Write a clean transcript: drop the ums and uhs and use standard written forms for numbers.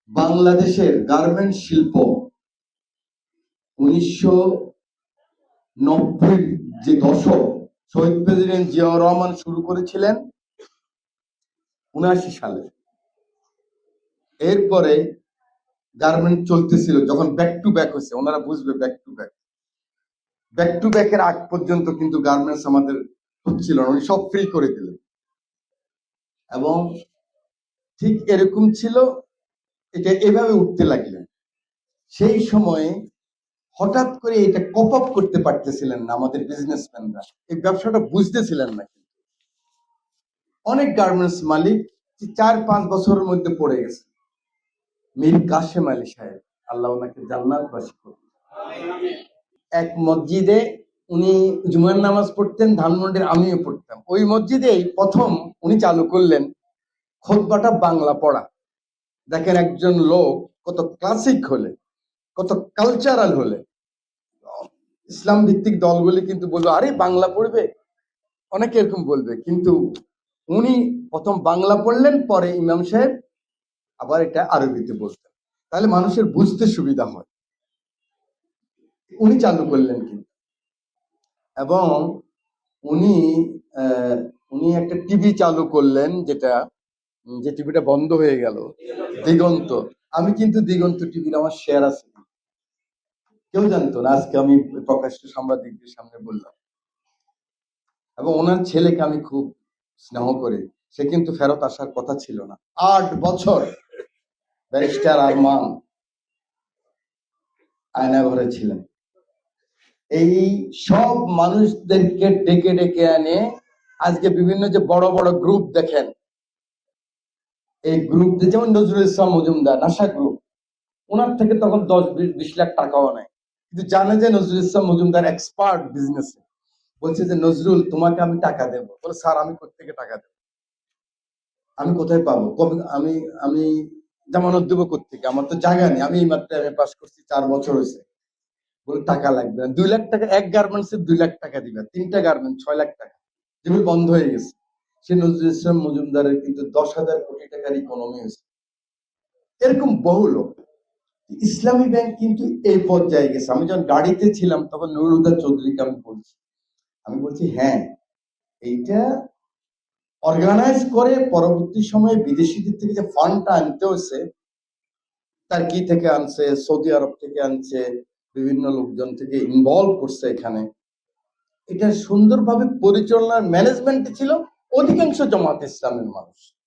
বাংলাদেশের গার্মেন্ট শিল্প 1990 যে দশক শহীদ প্রেসিডেন্ট জিয়াউর রহমান শুরু করেছিলেন 79 সালে। এরপরে গার্মেন্ট চলতেছিল, যখন ব্যাক টু ব্যাক হয়েছে, ওনারা বুঝবে back to back. Back to ব্যাকের আগ পর্যন্ত কিন্তু গার্মেন্টস আমাদের হচ্ছিল না, উনি সব ফ্রি করে দিলেন। এবং ঠিক এরকম ছিল, এটা এভাবে উঠতে লাগলেন। সেই সময়ে হঠাৎ করে এটা কপ আপ করতে পারতেছিলেন না আমাদের বিজনেসম্যানরা, এই ব্যবসাটা বুঝতেছিলেন না। অনেক গার্মেন্টস মালিক 4-5 বছরের মধ্যে পড়ে গেছে। মীর কাশেম আলী সাহেব, আল্লাহ ওনাকে জান্নাতবাসী করুন, এক মসজিদে উনি জুমার নামাজ পড়তেন, ধানমন্ডির আমিও পড়তাম। ওই মসজিদেই প্রথম উনি চালু করলেন খুতবাটা বাংলা পড়া। দেখেন একজন লোক কত ক্লাসিক হলে, কত কালচারাল হলে, ইসলাম ভিত্তিক দলগুলি কিন্তু বলবে আরে বাংলা পড়বে, অনেকে এরকম বলবে, কিন্তু উনি প্রথম বাংলা পড়লেন, পরে ইমাম সাহেব আবার এটা আরবিতে বলতেন, তাহলে মানুষের বুঝতে সুবিধা হয়। উনি চালু করলেন কিন্তু। এবং উনি উনি একটা টিভি চালু করলেন, যে টিভিটা বন্ধ হয়ে গেল, দিগন্ত। আমি কিন্তু দিগন্ত টিভির আমার শেয়ার আছে, কেউ জানতো না, আজকে আমি প্রকাশ্য সাংবাদিকদের সামনে বললাম। এবং ওনার ছেলেকে আমি খুব স্নেহ করি, সে কিন্তু ফেরত আসার কথা ছিল না। 8 বছর ব্যারিস্টার আরমান আয়নাঘরে ছিলেন। এই সব মানুষদেরকে ডেকে ডেকে আনে আজকে বিভিন্ন যে বড় বড় গ্রুপ দেখেন, এই গ্রুপ, যেমন নজরুল ইসলাম মজুমদার নাসা গ্রুপ, ওনার থেকে তখন 10-20 লাখ টাকাও নেয়, কিন্তু জানে যে নজরুল ইসলাম মজুমদার এক্সপার্ট বিজনেসে। বলছে যে নজরুল, তোমাকে আমি টাকা দেবো। বলে স্যার, আমি কোত্থেকে টাকা দেবো, আমি কোথায় পাবো, আমি আমি জামানত দেবো কোত্থেকে, আমার তো জায়গা নেই, আমি এই মাত্র এমএ পাস করছি, 4 বছর হয়েছে। বলে টাকা লাগবে না, 2 লাখ টাকা, এক গার্মেন্টসে 2 লাখ টাকা দিবে, 3টা গার্মেন্ট 6 লাখ টাকা, যেগুলো বন্ধ হয়ে গেছে। সে নজরুল ইসলাম মজুমদারের কিন্তু 10,000 কোটি টাকার ইকোনমি হয়েছে। এরকম বহু লোক। ইসলামী ব্যাংক কিন্তু এই পর্যায়ে গেছে। আমি যখন গাড়িতে ছিলাম তখন নুরুল হুদা চৌধুরীকে আমি বলছি হ্যাঁ, এইটা অর্গানাইজ করে পরবর্তী সময়ে বিদেশিদের থেকে যে ফান্ডটা আনতে হয়েছে, টার্কি থেকে আনছে, সৌদি আরব থেকে আনছে, বিভিন্ন লোকজন থেকে ইনভলভ করছে এখানে। এটা সুন্দরভাবে পরিচালনার ম্যানেজমেন্টে ছিল অধিকাংশ জামাত ইসলামের মানুষ।